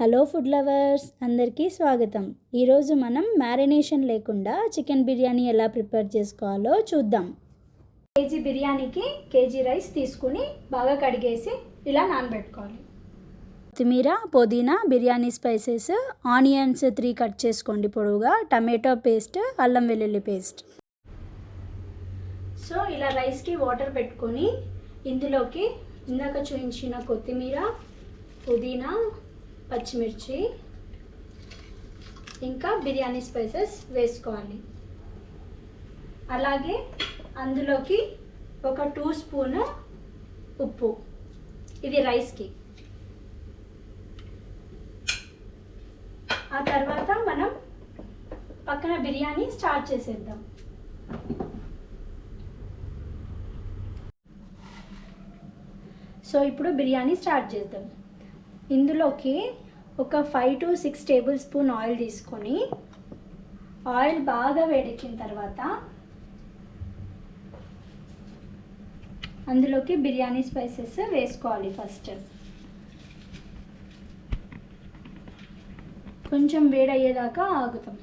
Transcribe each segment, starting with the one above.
Hello food lovers అందరికీ స్వాగతం. ఈరోజు మనం మ్యారినేషన్ లేకుండా చికెన్ బిర్యానీ ఎలా ప్రిపేర్ చేసుకోవాలో చూద్దాం. కేజీ బిర్యానీకి కేజీ రైస్ తీసుకుని బాగా కడిగేసి ఇలా నానబెట్టుకోవాలి. కొత్తిమీర, పుదీనా, బిర్యానీ స్పైసెస్, ఆనియన్స్ 3 కట్ చేసుకోండి పొడవుగా, టమాటో పేస్ట్, అల్లం వెల్లుల్లి పేస్ట్. సో ఇలా రైస్కి వాటర్ పెట్టుకొని ఇందులోకి ఇందాక చూపించిన కొత్తిమీర, పుదీనా, పచ్చిమిర్చి ఇంకా బిర్యానీ స్పైసెస్ వేసుకోవాలి. అలాగే అందులోకి ఒక 2 స్పూన్ ఉప్పు, ఇది రైస్కి. ఆ తర్వాత మనం పక్కన బిర్యానీ స్టార్ట్ చేసేద్దాం. సో ఇప్పుడు బిర్యానీ స్టార్ట్ చేద్దాం. ఇందులోకి ఒక 5 to 6 టేబుల్ స్పూన్ ఆయిల్ తీసుకొని ఆయిల్ బాగా వేడెక్కిన తర్వాత అందులోకి బిర్యానీ స్పైసెస్ వేసుకోవాలి. ఫస్ట్ కొంచెం వేడయ్యేదాకా ఆగుతాం.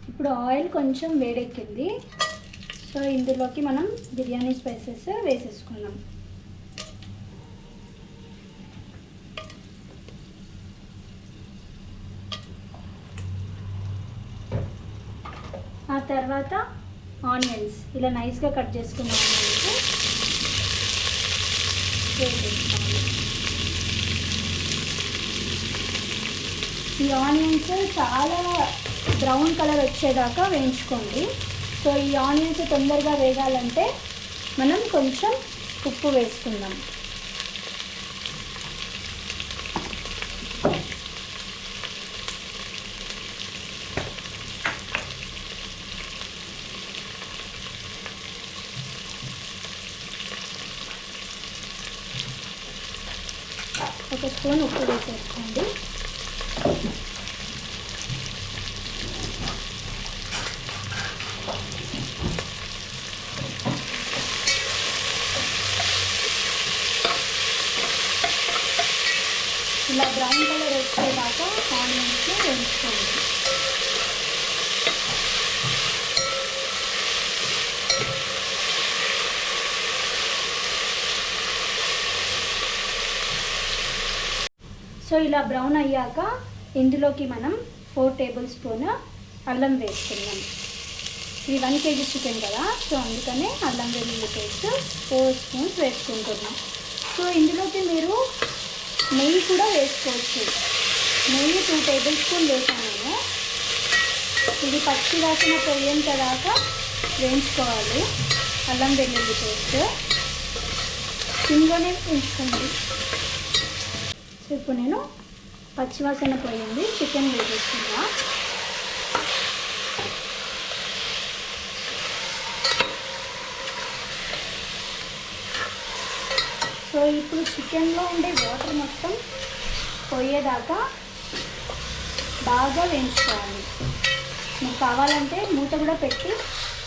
ఇప్పుడు ఆయిల్ కొంచెం వేడెక్కింది. సో ఇందులోకి మనం బిర్యానీ స్పైసెస్ వేసేసుకున్నాం. ఆ తర్వాత ఆనియన్స్ ఇలా నైస్గా కట్ చేసుకున్న ఆనియన్స్ వేసేసుకోవాలి. ఈ ఆనియన్స్ చాలా బ్రౌన్ కలర్ వచ్చేదాకా వేయించుకోండి. సో ఈ ఆనియన్స్ తొందరగా వేగాలంటే మనం కొంచెం ఉప్పు వేసుకుందాం. ఒక స్పూన్ ఉప్పు వేసేసుకోండి. ఇలా బ్రౌన్ కలర్ వచ్చేదాకా ఆనియన్స్ వేయించుకోండి. సో ఇలా బ్రౌన్ అయ్యాక ఇందులోకి మనం 4 టేబుల్ స్పూన్ అల్లం వేసుకుందాం. ఇది 1 kg చికెన్ కదా, సో అందుకనే అల్లం వెల్లుల్లి పేస్ట్ 4 స్పూన్స్ వేసుకుంటున్నాం. సో ఇందులోకి మీరు నెయ్యి కూడా వేసుకోవచ్చు. నెయ్యి 2 టేబుల్ స్పూన్ వేసాను నేను. ఇది పచ్చి వాసన పోయేంత దాకా వేయించుకోవాలి. అల్లం వెల్లుల్లి పేస్ట్ ఇందులోనే వేయించుకోండి. సో ఇప్పుడు నేను పచ్చి వాసన పోయింది, చికెన్ వేసేస్తున్నా. సో ఇప్పుడు చికెన్లో ఉండే వాటర్ మొత్తం పోయేదాకా బాగా వేయించుకోవాలి. మీకు కావాలంటే మూత కూడా పెట్టి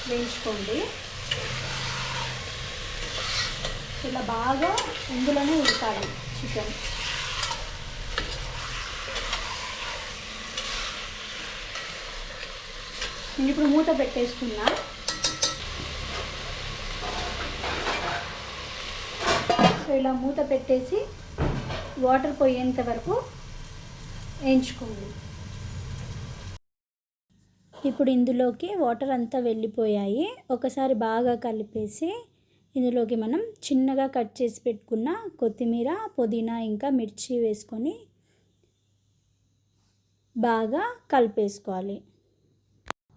వేయించుకోండి. ఇలా బాగా ఇందులోనే ఉడకాలి చికెన్. నేను ఇప్పుడు మూత పెట్టేస్తున్నా. సో ఇలా మూత పెట్టేసి వాటర్ పోయేంత వరకు వేయించుకోండి. ఇప్పుడు ఇందులోకి వాటర్ అంతా వెళ్ళిపోయాయి. ఒకసారి బాగా కలిపేసి ఇందులోకి మనం చిన్నగా కట్ చేసి పెట్టుకున్న కొత్తిమీర, పుదీనా ఇంకా మిర్చి వేసుకొని బాగా కలిపేసుకోవాలి.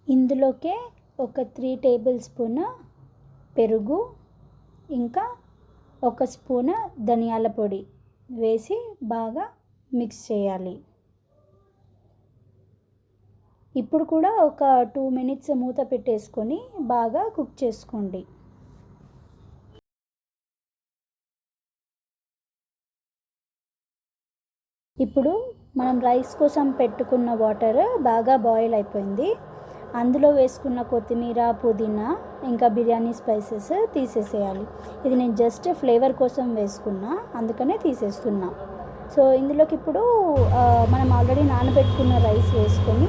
ఇందులోకే ఒక 3 టేబుల్ స్పూన్ పెరుగు ఇంకా 1 స్పూన్ ధనియాల పొడి వేసి బాగా మిక్స్ చేయాలి. ఇప్పుడు కూడా ఒక 2 మినిట్స్ మూత పెట్టేసుకొని బాగా కుక్ చేసుకోండి. ఇప్పుడు మనం రైస్ కోసం పెట్టుకున్న వాటర్ బాగా బాయిల్ అయిపోయింది. అందులో వేసుకున్న కొత్తిమీర, పుదీనా ఇంకా బిర్యానీ స్పైసెస్ తీసేసేయాలి. ఇది నేను జస్ట్ ఫ్లేవర్ కోసం వేసుకున్నా, అందుకనే తీసేస్తున్నా. సో ఇందులోకి ఇప్పుడు మనం ఆల్రెడీ నానబెట్టుకున్న రైస్ వేసుకొని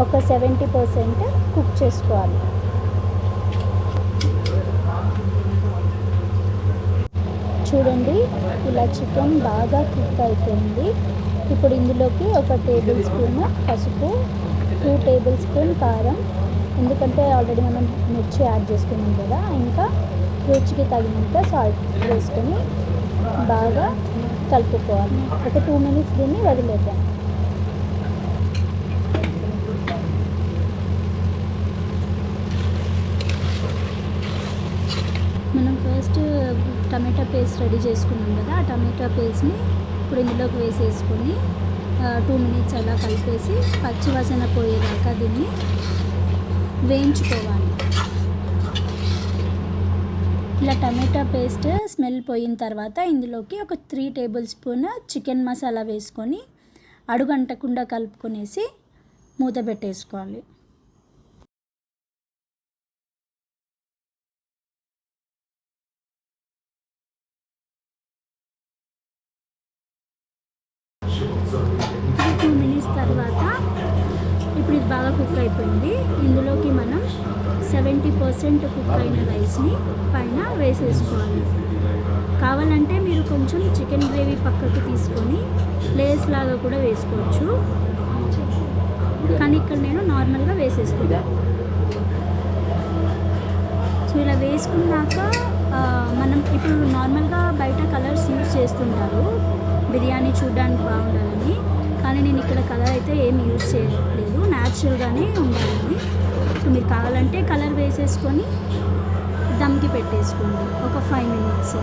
ఒక 70% కుక్ చేసుకోవాలి. చూడండి, ఇలా చికెన్ బాగా కుక్ అయిపోయింది. ఇప్పుడు ఇందులోకి 1 టేబుల్ స్పూన్ పసుపు, 2 టేబుల్ స్పూన్ కారం, ఎందుకంటే ఆల్రెడీ మనం మిర్చి యాడ్ చేసుకున్నాం కదా, ఇంకా రుచికి తగినంత సాల్ట్ వేసుకొని బాగా కలుపుకోవాలి. ఒక 2 మినిట్స్ దీన్ని వదిలేద్దాం. మనం ఫస్ట్ టమాటా పేస్ట్ రెడీ చేసుకున్నాం కదా, ఆ టమాటా పేస్ట్ని ఇప్పుడు ఇందులోకి వేసేసుకొని 2 మినిట్స్ అలా కలిపేసి పచ్చివాసన పోయేదాకా దీన్ని వేయించుకోవాలి. ఇలా టమాటా పేస్ట్ స్మెల్ పోయిన తర్వాత ఇందులోకి ఒక 3 టేబుల్ స్పూన్ చికెన్ మసాలా వేసుకొని అడుగంటకుండా కలుపుకొనేసి మూత పెట్టేసుకోవాలి. తర్వాత ఇప్పుడు ఇది బాగా కుక్ అయిపోయింది. ఇందులోకి మనం 70% కుక్ అయిన రైస్ని పైన వేసేసుకోవాలి. కావాలంటే మీరు కొంచెం చికెన్ గ్రేవీ పక్కకు తీసుకొని లేస్ లాగా కూడా వేసుకోవచ్చు, కానీ ఇక్కడ నేను నార్మల్గా వేసేస్తున్నాను. సో ఇలా వేసుకున్నాక మనం ఇప్పుడు నార్మల్గా బయట కలర్స్ యూజ్ చేస్తుంటారు బిర్యానీ చూడడానికి బాగుండాలని, కానీ నేను ఇక్కడ కలర్ అయితే ఏమి యూజ్ చేయట్లేదు, న్యాచురల్గానే ఉండాలని. సో మీరు కావాలంటే కలర్ వేసేసుకొని దమ్కి పెట్టేసుకోండి ఒక 5 మినిట్స్.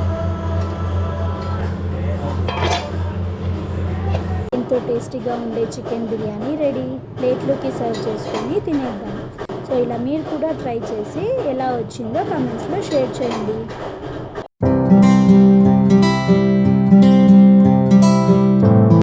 ఎంతో టేస్టీగా ఉండే చికెన్ బిర్యానీ రెడీ. ప్లేట్లోకి సర్వ్ చేసుకొని తినేద్దాం. సో ఇలా మీరు కూడా ట్రై చేసి ఎలా వచ్చిందో కామెంట్స్లో షేర్ చేయండి.